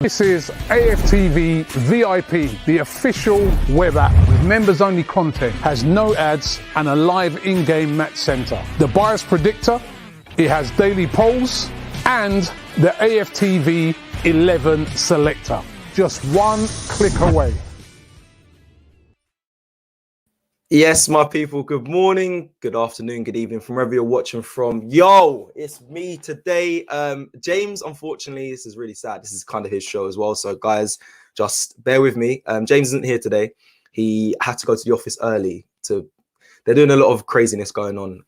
This is AFTV VIP, the official web app with members-only content, has no ads and a live in-game match centre. The bias predictor, it has daily polls and the AFTV 11 selector. Just one click away. Yes, my people, good morning, good afternoon, good evening from wherever you're watching from. Yo, it's me today. James, unfortunately, this is really sad. This is kind of his show as well. So guys, just bear with me. James isn't here today. He had to go to the office early. They're doing a lot of craziness going on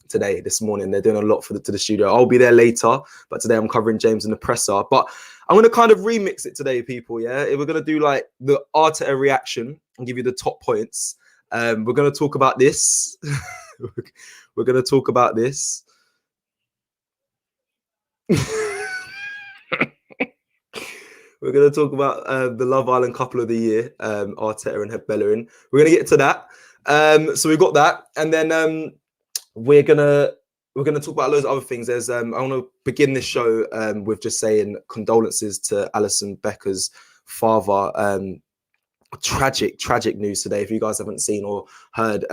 today, this morning. They're doing a lot to the studio. I'll be there later, but today I'm covering James in the presser. But I'm going to kind of remix it today, people, yeah? We're going to do like the Arteta reaction and give you the top points. We're going to talk about this. We're going to talk about this. We're going to talk about the Love Island couple of the year, Arteta and Bellerin. We're going to get to that. So we've got that, and then we're gonna talk about loads of other things. There's I want to begin this show with just saying condolences to Alison Becker's father. Tragic news today. If you guys haven't seen or heard,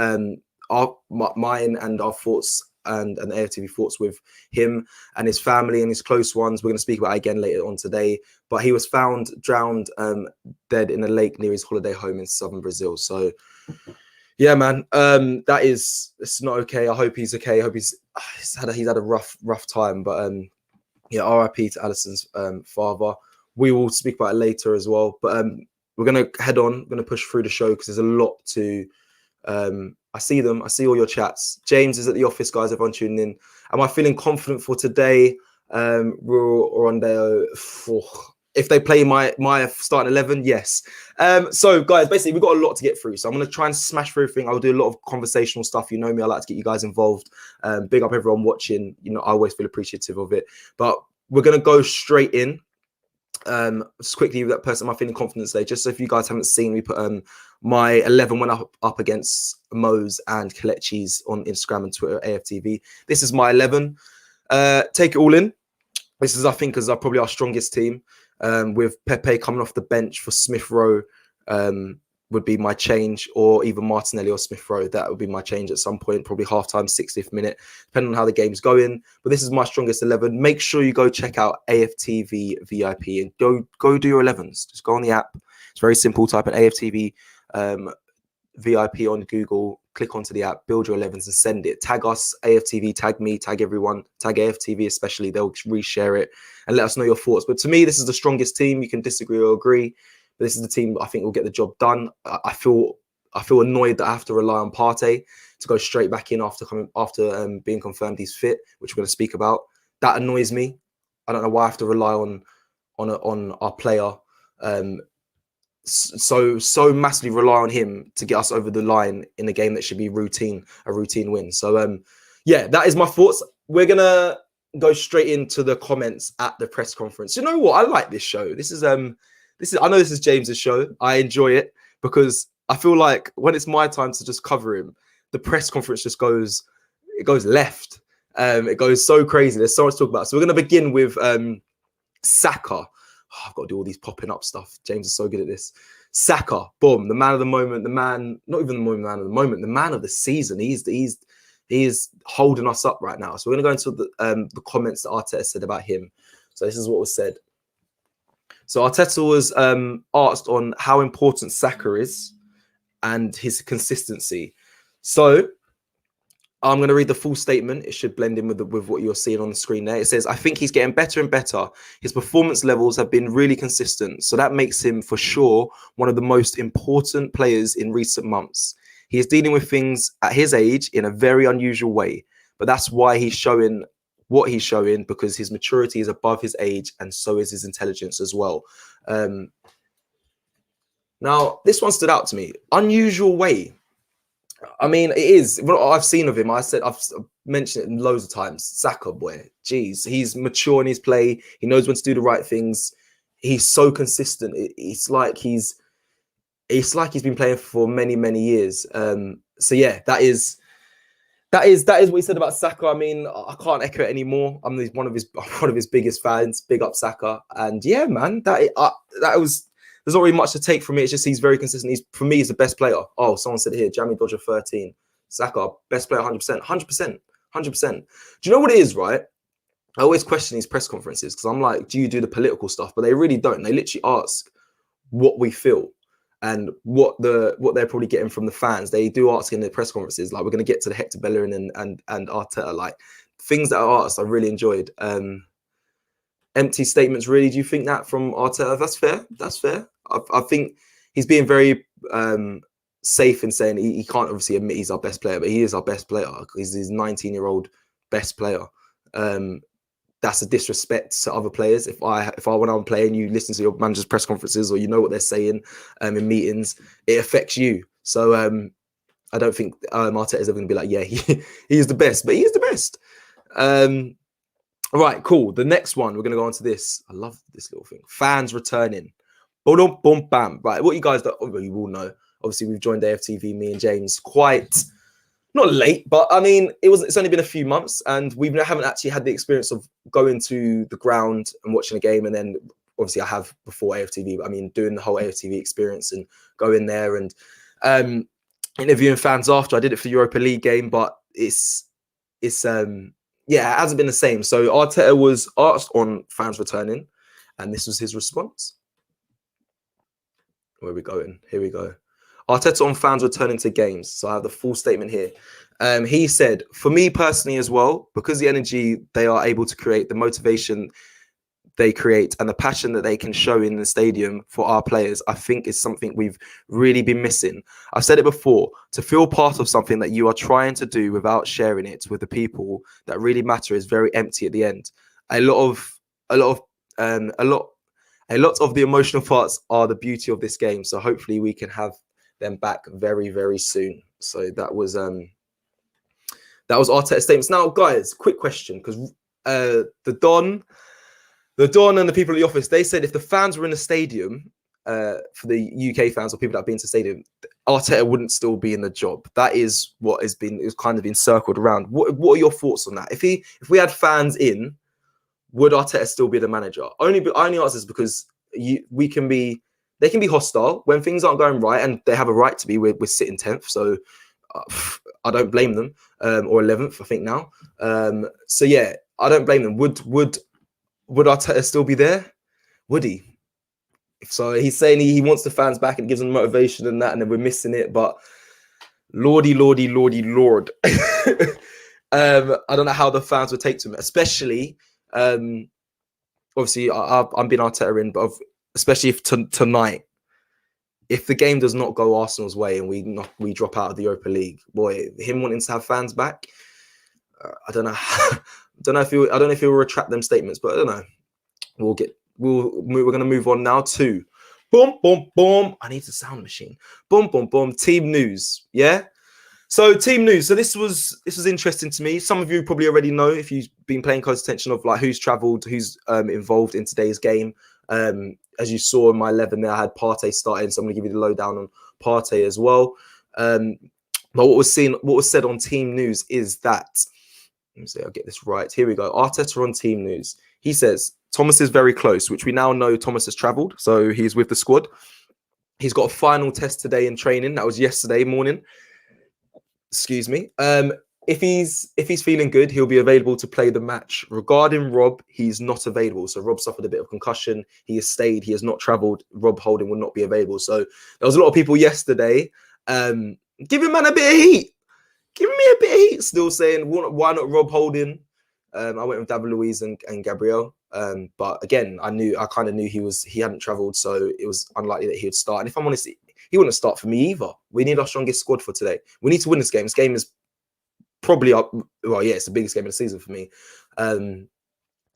mine and our thoughts and AFTV thoughts with him and his family and his close ones. We're going to speak about it again later on today. But he was found drowned, dead in a lake near his holiday home in southern Brazil. So, yeah, man, it's not okay. I hope he's okay. I hope he's had a rough time. But yeah, RIP to Alison's father. We will speak about it later as well. But we're going to head on. We're going to push through the show because there's a lot to... I see them. I see all your chats. James is at the office, guys. Everyone tuning in. Am I feeling confident for today? Rural Rondeo, if they play my starting 11, yes. So, guys, basically, we've got a lot to get through. So I'm going to try and smash through everything. I'll do a lot of conversational stuff. You know me. I like to get you guys involved. Big up everyone watching. You know, I always feel appreciative of it. But we're going to go straight in. Just quickly, that person, am I feeling confident today? Just so if you guys haven't seen, we put my 11 went up against Mo's and Kelechi's on Instagram and Twitter, AFTV. This is my 11. Take it all in. This is, I think, is probably our strongest team. With Pepe coming off the bench for Smith Rowe, would be my change, or even Martinelli or Smith Rowe. That would be my change at some point, probably halftime, 60th minute, depending on how the game's going. But this is my strongest 11. Make sure you go check out AFTV VIP and go do your 11s. Just go on the app. It's very simple. Type in AFTV VIP on Google, click onto the app, build your 11s and send it. Tag us, AFTV, tag me, tag everyone, tag AFTV especially. They'll reshare it and let us know your thoughts. But to me, this is the strongest team. You can disagree or agree. But this is the team that I think will get the job done. I feel annoyed that I have to rely on Partey to go straight back in after being confirmed he's fit, which we're going to speak about. That annoys me. I don't know why I have to rely on our player. So massively rely on him to get us over the line in a game that should be a routine win. So yeah, that is my thoughts. We're gonna go straight into the comments at the press conference. You know what? I like this show. This is I know this is James's show. I enjoy it because I feel like when it's my time to just cover him, the press conference just goes left. It goes so crazy. There's so much to talk about. So we're going to begin with Saka. Oh, I've got to do all these popping up stuff. James is so good at this. Saka, boom, the man of the moment, the man of the season. He's holding us up right now. So we're going to go into the comments that Arteta said about him. So this is what was said. So Arteta was asked on how important Saka is and his consistency. So I'm going to read the full statement. It should blend in with what you're seeing on the screen there. It says, I think he's getting better and better. His performance levels have been really consistent. So that makes him, for sure, one of the most important players in recent months. He is dealing with things at his age in a very unusual way. But that's why he's showing what he's showing, because his maturity is above his age and so is his intelligence as well. Now, this one stood out to me. Unusual way. I mean, it is. What I've seen of him, I've mentioned it loads of times. Saka, boy, geez, he's mature in his play. He knows when to do the right things. He's so consistent. It's like he's been playing for many years. So yeah, that is That is what he said about Saka. I mean, I can't echo it anymore. I'm one of his biggest fans. Big up Saka. And yeah, man, that was. There's not really much to take from it. It's just he's very consistent. For me, he's the best player. Oh, someone said it here, Jamie Dodger 13. Saka, best player 100%. 100%. 100%. Do you know what it is, right? I always question these press conferences because I'm like, do you do the political stuff? But they really don't. They literally ask what we feel and what they're probably getting from the fans. They do ask in the press conferences, like we're going to get to the Hector Bellerin and Arteta, like things that are asked. I really enjoyed. Empty statements, really. Do you think that from Arteta? That's fair. That's fair. I think he's being very safe in saying he can't obviously admit he's our best player, but he is our best player. He's his 19-year-old best player. That's a disrespect to other players. If I when I'm playing, you listen to your manager's press conferences or you know what they're saying in meetings, it affects you. So I don't think Arteta is ever going to be like, yeah, he is the best, but he is the best. Right, cool. The next one, we're going to go on to this. I love this little thing. Fans returning. Boom, boom, bam. Right, what you guys you will know. Obviously, we've joined AFTV, me and James, quite not late, but I mean, it's only been a few months, and we haven't actually had the experience of going to the ground and watching a game. And then, obviously, I have before AFTV. I mean, doing the whole AFTV experience and going there and interviewing fans after. I did it for Europa League game, but it's yeah, it hasn't been the same. So Arteta was asked on fans returning, and this was his response. Where are we going? Here we go. Arteta on fans returning to games. So I have the full statement here. He said, for me personally as well, because the energy they are able to create, the motivation they create, and the passion that they can show in the stadium for our players, I think is something we've really been missing. I've said it before, to feel part of something that you are trying to do without sharing it with the people that really matter is very empty at the end. A lot of the emotional parts are the beauty of this game. So hopefully we can have them back very, very soon. So that was Arteta's statements. Now, guys, quick question, because the Don and the people at the office, they said if the fans were in the stadium, for the UK fans or people that have been to the stadium, Arteta wouldn't still be in the job. That is what has kind of been circled around. What are your thoughts on that? If we had fans in, would Arteta still be the manager? I only ask this because they can be hostile when things aren't going right, and they have a right to be. We're sitting 10th, so I don't blame them. Or 11th, I think now. So yeah, I don't blame them. Would Arteta still be there? Would he? So he's saying he wants the fans back and gives them motivation and that, and then we're missing it. But lordy, Lord. I don't know how the fans would take to him, especially. Obviously, I'm being Arteta in, but especially if tonight, if the game does not go Arsenal's way and we drop out of the Europa League, boy, him wanting to have fans back, I don't know. I don't know if he will retract them statements, but I don't know. We're going to move on now to boom, boom, boom. I need the sound machine. Boom, boom, boom. Team news. Yeah. So team news. So this was interesting to me. Some of you probably already know if you've been paying close attention of like who's travelled, who's involved in today's game. As you saw in my 11 there, I had Partey starting, so I'm going to give you the lowdown on Partey as well. But what was said on team news is that, let me see, I'll get this right. Here we go. Arteta on team news. He says Thomas is very close, which we now know Thomas has travelled, so he's with the squad. He's got a final test today in training. That was yesterday morning. Excuse me. If he's feeling good, he'll be available to play the match. Regarding Rob, he's not available. So Rob suffered a bit of concussion. He has stayed. He has not travelled. Rob Holding will not be available. So there was a lot of people yesterday giving man a bit of heat. Giving me a bit of heat. Still saying, why not Rob Holding? I went with David Luiz and Gabriel. But again, I kind of knew he hadn't travelled. So it was unlikely that he would start. And if I'm honest, he wouldn't start for me either. We need our strongest squad for today. We need to win this game. This game is probably up. Well, yeah, it's the biggest game of the season for me.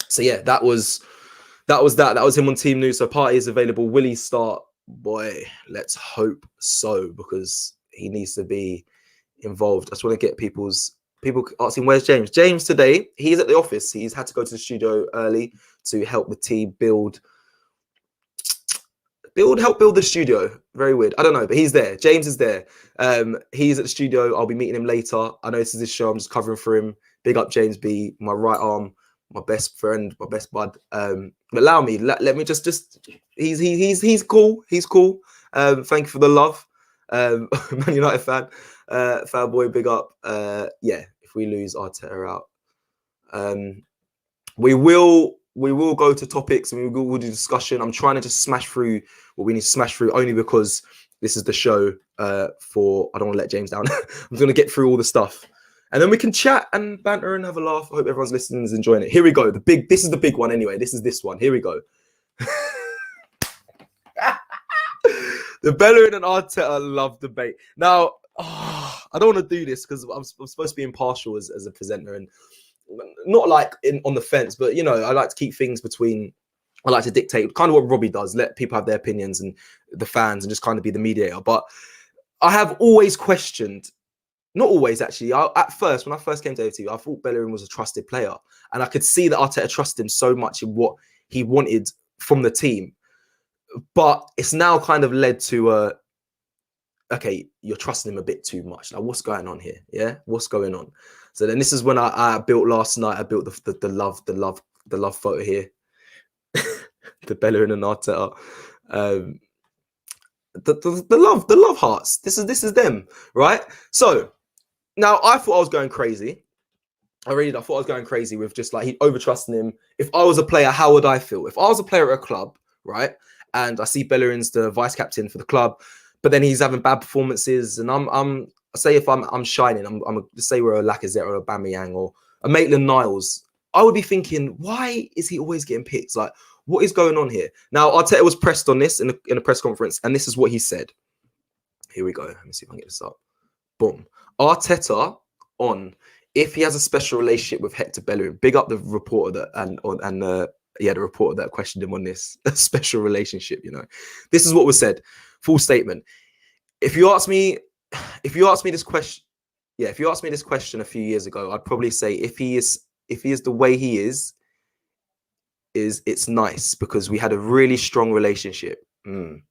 So yeah, that was that. That was him on team news. So Partey is available. Will he start? Boy, let's hope so, because he needs to be involved. I just want to get people asking, where's James? James today, he's at the office. He's had to go to the studio early to help the team build help build the studio. Very weird. I don't know, but he's there. James is there. He's at the studio. I'll be meeting him later. I know this is his show. I'm just covering for him. Big up James B, my right arm, my best friend, my best bud. Allow me. Let me just. He's cool. He's cool. Thank you for the love. Man United fan. Fanboy, big up. Yeah. If we lose Arteta out, we will go to topics and we'll do discussion. I'm trying to just smash through what we need to smash through, only because this is the show for, I don't want to let James down. I'm going to get through all the stuff. And then we can chat and banter and have a laugh. I hope everyone's listening and is enjoying it. Here we go. This is the big one anyway. This is this one. Here we go. The Bellerin and Arteta love debate. Now, I don't want to do this because I'm supposed to be impartial as a presenter, and not like on the fence, but you know, I like to keep things between. I like to dictate kind of what Robbie does, let people have their opinions and the fans, and just kind of be the mediator. But I have always questioned, not always actually. At first, when I first came to AFTV, I thought Bellerin was a trusted player, and I could see that Arteta trusted him so much in what he wanted from the team. But it's now kind of led to okay, you're trusting him a bit too much. Like, what's going on here? Yeah, what's going on? So then this is when I built last night. I built the love photo here, the Bellerin and Arteta, the love hearts. This is them, right? So now I thought I was going crazy. I thought I was going crazy with just like, he over trusting him. If I was a player, how would I feel? If I was a player at a club, right, and I see Bellerin's the vice captain for the club, but then he's having bad performances, and I'm say if I'm shining, I'm say we're a Lacazette or a Aubameyang or a Maitland-Niles, I would be thinking, why is he always getting picked? Like, what is going on here? Now, Arteta was pressed on this in a press conference, and this is what he said. Here we go. Let me see if I can get this up. Boom. Arteta on if he has a special relationship with Hector Bellerin. Big up the reporter that the reporter that questioned him on this special relationship. You know, this is what was said. Full statement. If you ask me this question a few years ago, I'd probably say if he is the way he is it's nice because we had a really strong relationship. And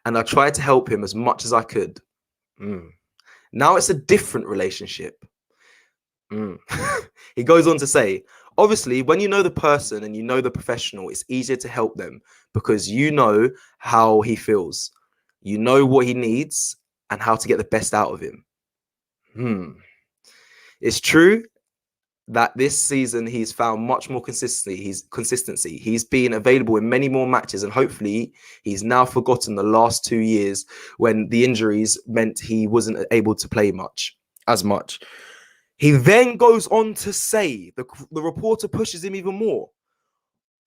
I tried to help him as much as I could. Now it's a different relationship. He goes on to say, obviously, when you know the person and you know the professional, it's easier to help them because you know how he feels. You know what he needs and how to get the best out of him. It's true that this season he's found much more consistency. He's been available in many more matches, and hopefully he's now forgotten the last 2 years when the injuries meant he wasn't able to play as much. He then goes on to say, the reporter pushes him even more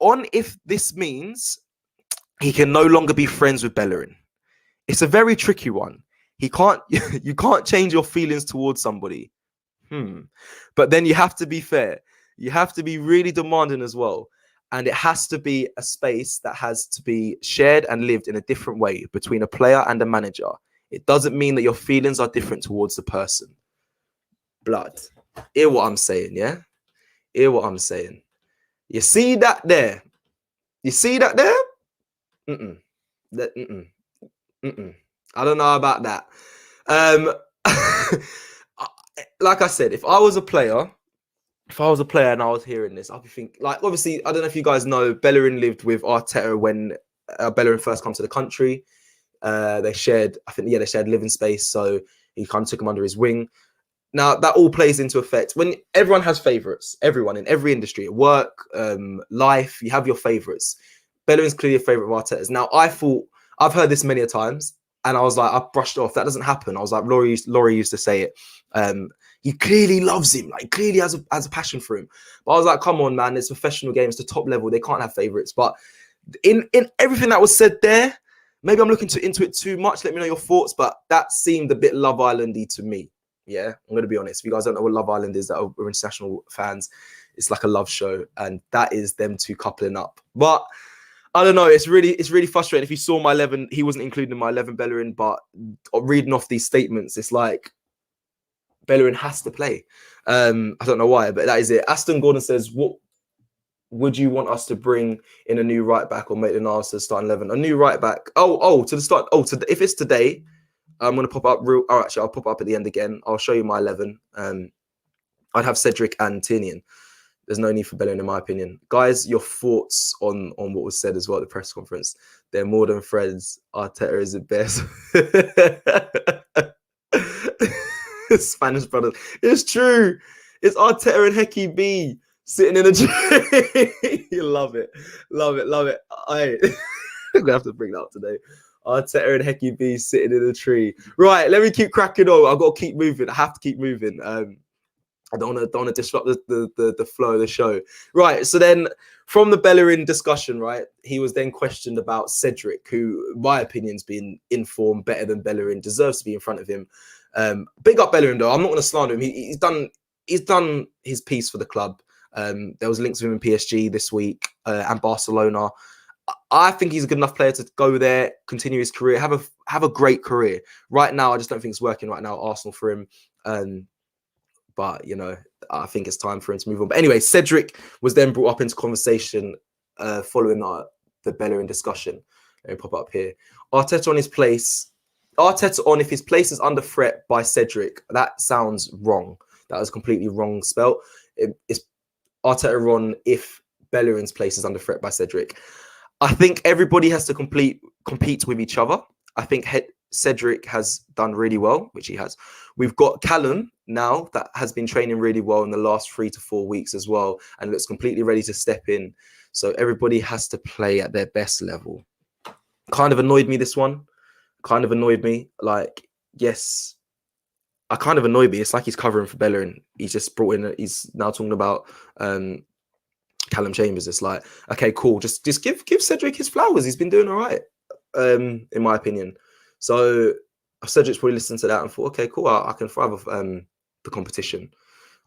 on if this means he can no longer be friends with Bellerin. It's a very tricky one. You can't change your feelings towards somebody. But then you have to be fair. You have to be really demanding as well. And it has to be a space that has to be shared and lived in a different way between a player and a manager. It doesn't mean that your feelings are different towards the person. Blood. Hear what I'm saying, yeah? Hear what I'm saying. You see that there? You see that there? I don't know about that. Like I said, if I was a player and I was hearing this, I'd be thinking, like, obviously, I don't know if you guys know, Bellerin lived with Arteta when Bellerin first come to the country. They shared living space, so he kind of took him under his wing. Now, that all plays into effect. When everyone has favourites, everyone in every industry, at work, life, you have your favourites. Bellerin's clearly a favourite of Arteta's. Now, I've heard this many a times, and I was like, I brushed it off. That doesn't happen. I was like, Laurie used to say it. He clearly loves him, like clearly has a passion for him. But I was like, come on, man, it's professional games, the top level. They can't have favourites. But in everything that was said there, maybe I'm looking into it too much. Let me know your thoughts. But that seemed a bit Love Island-y to me. Yeah, I'm going to be honest. If you guys don't know what Love Island is, that are international fans, it's like a love show. And that is them two coupling up. But I don't know. It's really frustrating. If you saw my 11, he wasn't included in my 11, Bellerin. But reading off these statements, it's like Bellerin has to play. I don't know why, but that is it. Aston Gordon says, what would you want us to bring in a new right back or Maitland-Niles to the starting 11? A new right back. If it's today, I'm going to pop up actually, I'll pop up at the end again. I'll show you my 11. I'd have Cedric and Tinian. There's no need for Bellerin, in my opinion. Guys, your thoughts on what was said as well at the press conference. They're more than friends. Arteta is the best. Spanish brothers. It's true. It's Arteta and Hecky B sitting in a tree. You love it. Love it. Love it. I'm going to have to bring that up today. Arteta and Hecky B sitting in a tree. Right, let me keep cracking on. I've got to keep moving. I have to keep moving. I don't want to disrupt the flow of the show. Right, so then from the Bellerin discussion, right, he was then questioned about Cedric, who, in my opinion, has been in form better than Bellerin, deserves to be in front of him. Big up Bellerin, though. I'm not going to slander him. He's done his piece for the club. There was links with him in PSG this week and Barcelona. I think he's a good enough player to go there, continue his career, have a great career. Right now, I just don't think it's working right now at Arsenal for him. But, you know, I think it's time for him to move on. But anyway, Cedric was then brought up into conversation following the Bellerin discussion. Let me pop up here. Arteta on if his place is under threat by Cedric. That sounds wrong. That was completely wrong spelt. It's Arteta on if Bellerin's place is under threat by Cedric. I think everybody has to compete with each other. I think Cedric has done really well, which he has. We've got Callum now that has been training really well in the last 3 to 4 weeks as well, and looks completely ready to step in. So everybody has to play at their best level. Kind of annoyed me, this one. Kind of annoyed me. Like, yes, I kind of annoyed me. It's like he's covering for Bellerin. He's just brought in, he's now talking about Callum Chambers. It's like, okay, cool. Just give Cedric his flowers. He's been doing all right, in my opinion. So Cedric's probably listened to that and thought, okay, cool, I can thrive off the competition.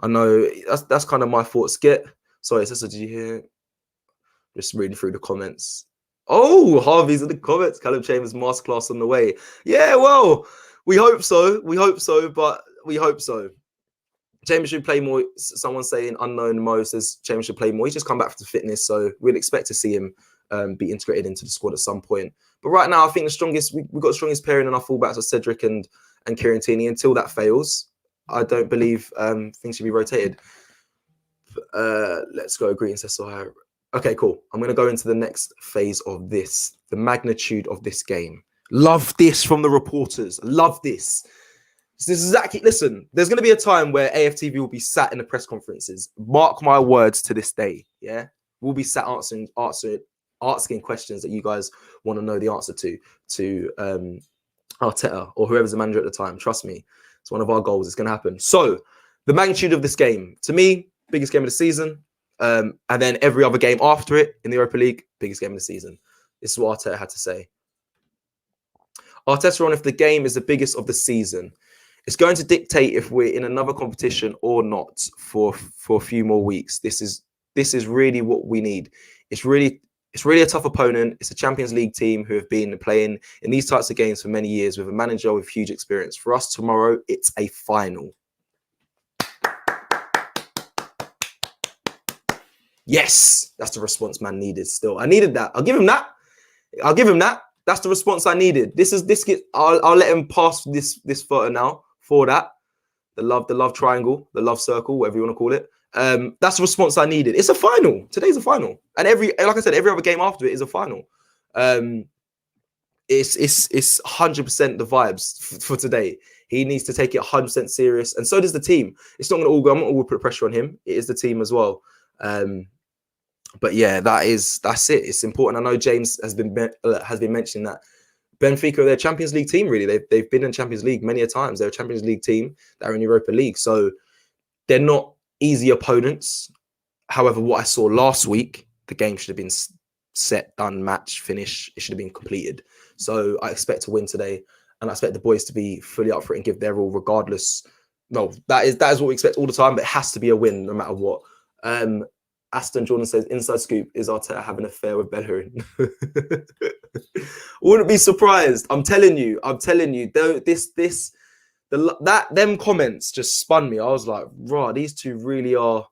I know that's kind of my thoughts. Sorry, Cecil, did you hear? Just reading through the comments. Oh, Harvey's in the comments. Callum Chambers masterclass on the way. Yeah, well, we hope so. We hope so, but we hope so. Chambers should play more. Someone saying Unknown Mo says Chambers should play more. He's just come back for the fitness, so we'd expect to see him be integrated into the squad at some point. But right now, I think we've got the strongest pairing in our fullbacks of Cedric and Kieran Tierney. Until that fails, I don't believe things should be rotated. Let's go. Greetings, Cecil. Okay, cool. I'm going to go into the next phase of this, the magnitude of this game. Love this from the reporters. Love this. This is exactly, listen, there's going to be a time where AFTV will be sat in the press conferences. Mark my words to this day, yeah? We'll be sat asking questions that you guys want to know the answer to Arteta or whoever's the manager at the time. Trust me, it's one of our goals. It's going to happen. So, the magnitude of this game, to me, biggest game of the season. And then every other game after it in the Europa League, biggest game of the season. This is what Arteta had to say. Arteta on if the game is the biggest of the season. It's going to dictate if we're in another competition or not for a few more weeks. This is really what we need. It's really a tough opponent. It's a Champions League team who have been playing in these types of games for many years with a manager with huge experience. For us tomorrow, it's a final. Yes, that's the response man needed still. I needed that. I'll give him that. That's the response I needed. I'll let him pass this photo now for that. The love triangle, the love circle, whatever you want to call it. That's the response I needed. It's a final. Today's a final. And like I said, every other game after it is a final. It's 100% the vibes for today. He needs to take it 100% serious. And so does the team. It's not going to all go. I'm not going to put pressure on him. It is the team as well. But yeah, that's it. It's important. I know James has been mentioning that Benfica are their Champions League team. Really, they've been in Champions League many a times. They're a Champions League team that are in Europa League, so they're not easy opponents. However, what I saw last week, the game should have been set, done, match, finish. It should have been completed. So I expect to win today, and I expect the boys to be fully up for it and give their all, regardless. No, that is what we expect all the time. But it has to be a win, no matter what. Aston Jordan says, inside scoop, is Arteta having an affair with Bellerin? Wouldn't be surprised. I'm telling you, them comments just spun me. I was like, raw, these two really are,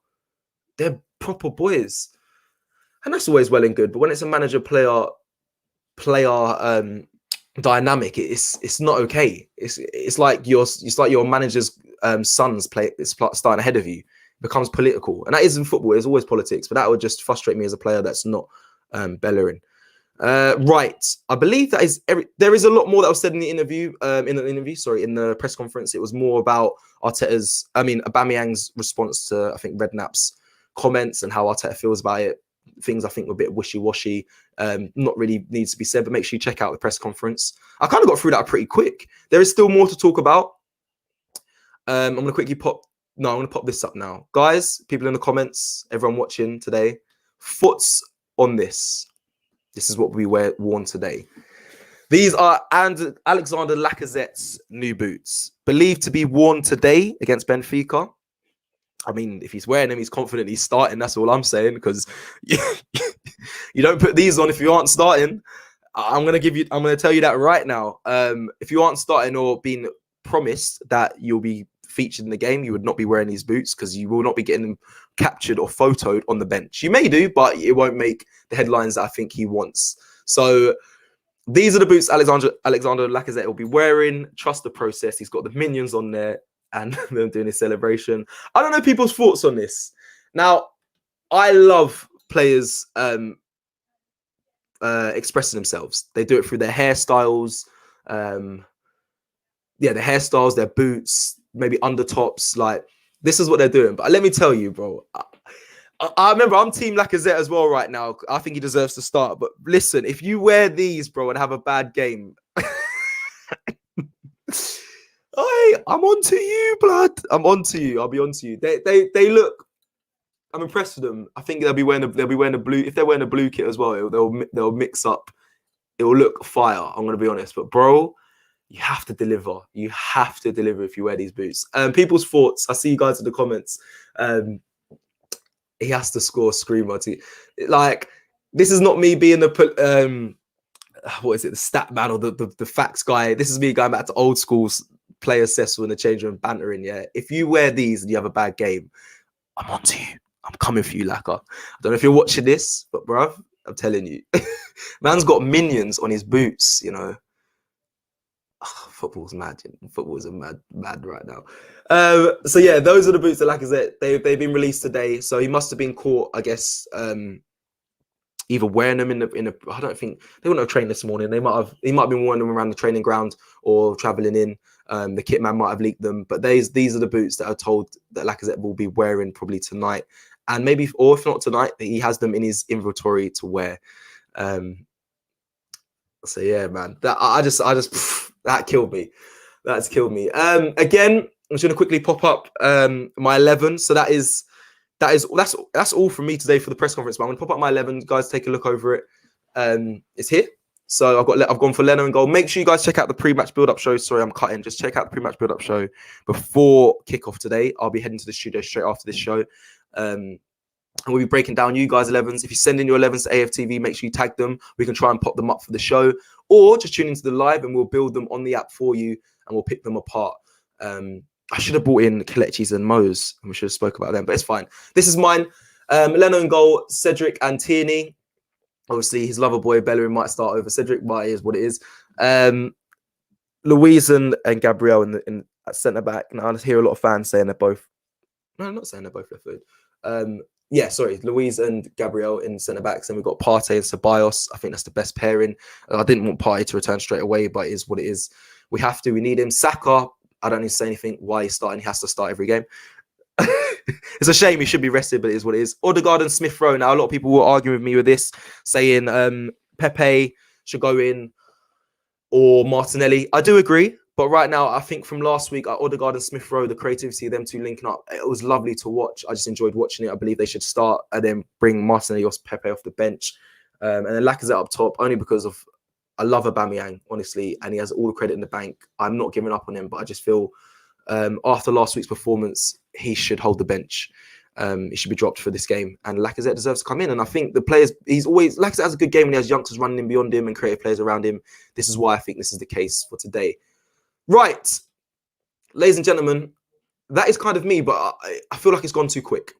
they're proper boys. And that's always well and good. But when it's a manager-player dynamic, it's not okay. It's like your manager's son's starting ahead of you. It becomes political, and that is in football. There's always politics, but that would just frustrate me as a player that's not bellerin. Right, I believe that is there is a lot more that was said in the interview. In the press conference, it was more about Aubameyang's response to, I think, Redknapp's comments and how Arteta feels about it. Things I think were a bit wishy-washy, not really needs to be said, but make sure you check out the press conference. I kind of got through that pretty quick. There is still more to talk about. I'm going to pop this up now. Guys, people in the comments, everyone watching today, thoughts on this. This is what we worn today. These are Alexander Lacazette's new boots, believed to be worn today against Benfica. I mean, if he's wearing them, he's confident he's starting. That's all I'm saying, because you don't put these on if you aren't starting. I'm going to tell you that right now. If you aren't starting or being promised that you'll be featured in the game, you would not be wearing these boots, because you will not be getting them captured or photoed on the bench. You may do, but it won't make the headlines that I think he wants. So these are the boots Alexander Lacazette will be wearing. Trust the process. He's got the minions on there and them doing his celebration. I don't know people's thoughts on this. Now, I love players expressing themselves. They do it through their hairstyles. Their hairstyles, their boots, maybe undertops. Like, this is what they're doing. But let me tell you, bro, I remember I'm Team Lacazette as well right now. I think he deserves to start. But listen, if you wear these, bro, and have a bad game, I'm on to you, blood. I'm on to you. I'll be on to you. They look. I'm impressed with them. I think they'll be wearing a blue. If they're wearing a blue kit as well, they'll mix up. It will look fire. I'm gonna be honest, but bro, you have to deliver. You have to deliver if you wear these boots. People's thoughts. I see you guys in the comments. He has to score a screamer. Like, this is not me being the the stat man or the facts guy. This is me going back to old school player Cecil in the change room bantering. Yeah, if you wear these and you have a bad game, I'm on to you. I'm coming for you, Lacazette. I don't know if you're watching this, but bruv, I'm telling you, man's got minions on his boots. You know, football's mad. Football's mad right now. So yeah, those are the boots that Lacazette. They've been released today, so he must have been caught, I guess, either wearing them in a. I don't think they wouldn't have trained this morning. He might have been wearing them around the training ground or traveling in. The kit man might have leaked them, but these are the boots that are told that Lacazette will be wearing probably tonight, and maybe, or if not tonight, he has them in his inventory to wear. So yeah, man, that that killed me. That's killed me. Again, I'm just gonna quickly pop up my 11. So that's all from me today for the press conference. But I'm gonna pop up my 11. Guys, take a look over it. It's here. So I've gone for Leno and goal. Make sure you guys check out the pre-match build-up show. Sorry, I'm cutting. Just check out the pre-match build-up show before kickoff today. I'll be heading to the studio straight after this show. And we'll be breaking down you guys' 11s. If you send in your 11s to AFTV, make sure you tag them. We can try and pop them up for the show. Or just tune into the live and we'll build them on the app for you and we'll pick them apart. I should have brought in Kelechi's and Mo's and we should have spoke about them, but it's fine. This is mine. Leno and goal, Cedric and Tierney. Obviously, his lover boy Bellerin might start over Cedric, but it is what it is. Luis and Gabriel in at centre back. Now, I hear a lot of fans saying they're both. No, I'm not saying they're both left-footed. Yeah, sorry, Luis and Gabriel in centre backs, and we've got Partey and Ceballos. I think that's the best pairing. I didn't want Partey to return straight away, but it is what it is. We need him. Saka, I don't need to say anything why he's starting. He has to start every game. It's a shame he should be rested, but it is what it is. Odegaard and Smith Rowe. Now, a lot of people were arguing with me with this, saying Pepe should go in or Martinelli. I do agree, but right now, I think from last week, Odegaard and Smith Rowe, the creativity of them two linking up, it was lovely to watch. I just enjoyed watching it. I believe they should start and then bring Martinelli or Pepe off the bench. And then Lacazette up top, only because of I love Aubameyang, honestly, and he has all the credit in the bank. I'm not giving up on him, but I just feel after last week's performance, he should hold the bench. He should be dropped for this game. And Lacazette deserves to come in. And I think the players, Lacazette has a good game and he has youngsters running in beyond him and creative players around him. This is why I think this is the case for today. Right, ladies and gentlemen, that is kind of me, but I feel like it's gone too quick.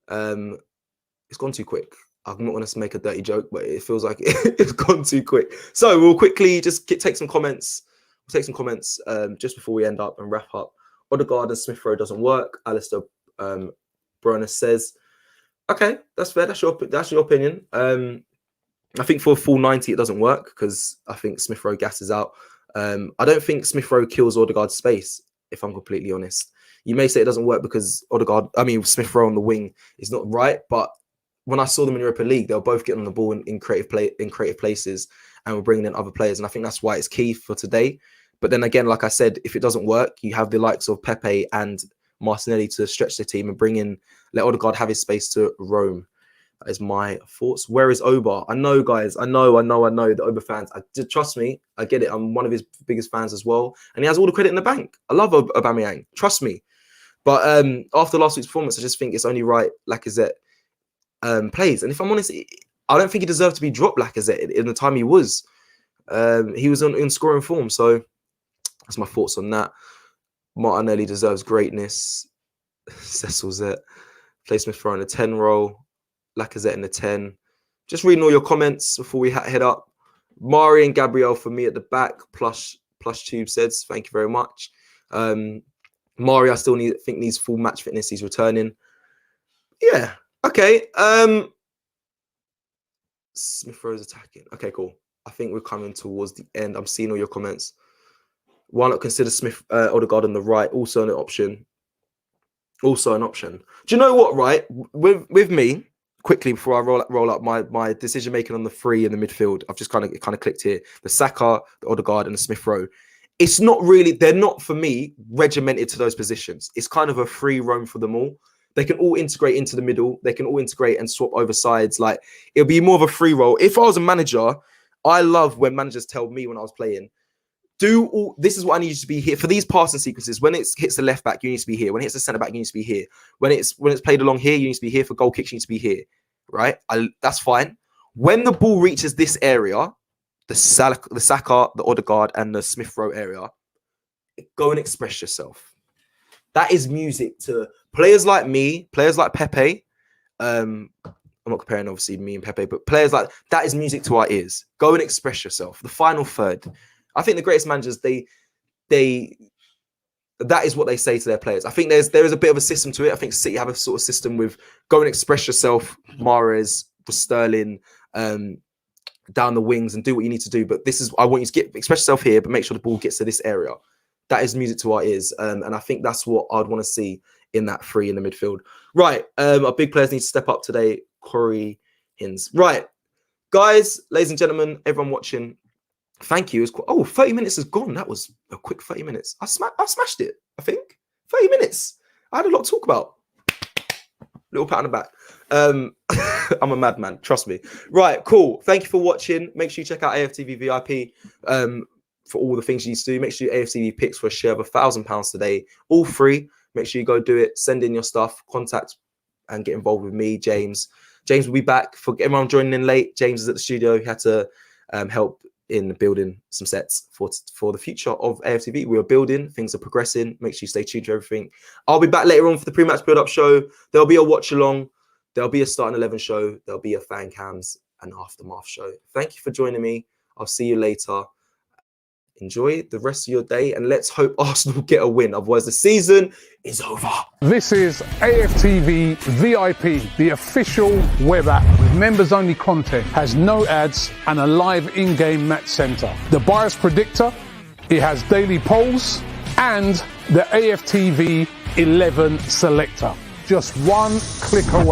It's gone too quick. I'm not going to make a dirty joke, but it feels like it's gone too quick. So we'll quickly just take some comments. We'll take some comments just before we end up and wrap up. Odegaard and Smith Rowe doesn't work. Alistair Bronner says, okay, that's fair. That's your opinion. I think for a full 90, it doesn't work because I think Smith Rowe gasses out. I don't think Smith Rowe kills Odegaard's space, if I'm completely honest. You may say it doesn't work because Smith Rowe on the wing is not right, but when I saw them in Europa League, they were both getting on the ball in creative places and were bringing in other players. And I think that's why it's key for today. But then again, like I said, if it doesn't work, you have the likes of Pepe and Martinelli to stretch the team and let Odegaard have his space to roam. That is my thoughts. Where is Oba? I know, guys. I know the Oba fans. Trust me, I get it. I'm one of his biggest fans as well. And he has all the credit in the bank. I love Aubameyang. Trust me. But after last week's performance, I just think it's only right Lacazette plays. And if I'm honest, I don't think he deserved to be dropped, Lacazette, in the time he was. He was in scoring form. So that's my thoughts on that. Martinelli deserves greatness. Cecil Zet. Play Smith Rowe in a 10 role. Lacazette in the 10. Just reading all your comments before we head up. Mari and Gabriel for me at the back. Plush Tube says, thank you very much. Mari, I still think needs full match fitness. He's returning. Yeah. Okay. Smith Rowe's attacking. Okay, cool. I think we're coming towards the end. I'm seeing all your comments. Why not consider Odegaard on the right? Also an option. Do you know what, right? With me, quickly before I roll up my decision making on the three in the midfield, I've just kind of clicked here. The Saka, the Odegaard, and the Smith Rowe. It's not really, they're not for me regimented to those positions. It's kind of a free roam for them all. They can all integrate into the middle. They can all integrate and swap over sides. Like, it'll be more of a free roll. If I was a manager, I love when managers tell me when I was playing, this is what I need you to be here for these passing sequences. When it hits the left back, you need to be here. When it hits the centre back, you need to be here. When it's played along here, you need to be here. For goal kicks, you need to be here. Right? That's fine. When the ball reaches this area, the Saka, the Odegaard, and the Smith Rowe area, go and express yourself. That is music to players like me, players like Pepe. I'm not comparing, obviously, me and Pepe, but players like that is music to our ears. Go and express yourself. The final third. I think the greatest managers, that is what they say to their players. I think there is a bit of a system to it. I think City have a sort of system with go and express yourself, Mahrez, Sterling, down the wings and do what you need to do. But I want you to express yourself here, but make sure the ball gets to this area. That is music to our ears. And I think that's what I'd want to see in that three in the midfield. Right. Our big players need to step up today. Corey Hins. Right. Guys, ladies and gentlemen, everyone watching, thank you. 30 minutes is gone. That was a quick 30 minutes. I smashed it, I think. 30 minutes. I had a lot to talk about. Little pat on the back. I'm a madman, trust me. Right, cool. Thank you for watching. Make sure you check out AFTV VIP for all the things you need to do. Make sure you AFTV Picks for a share of £1,000 today. All free. Make sure you go do it. Send in your stuff. Contact and get involved with me, James. James will be back. For everyone joining in late, James is at the studio. He had to help in building some sets for the future of AFTV. We are building, things are progressing. Make sure you stay tuned to everything. I'll be back later on for the pre-match build-up show. There'll be a watch-along. There'll be a starting 11 show. There'll be a fan cams and aftermath show. Thank you for joining me. I'll see you later. Enjoy the rest of your day and let's hope Arsenal get a win. Otherwise, the season is over. This is AFTV VIP, the official web app with members-only content, has no ads and a live in-game match centre. The bias predictor, it has daily polls and the AFTV 11 selector. Just one click away.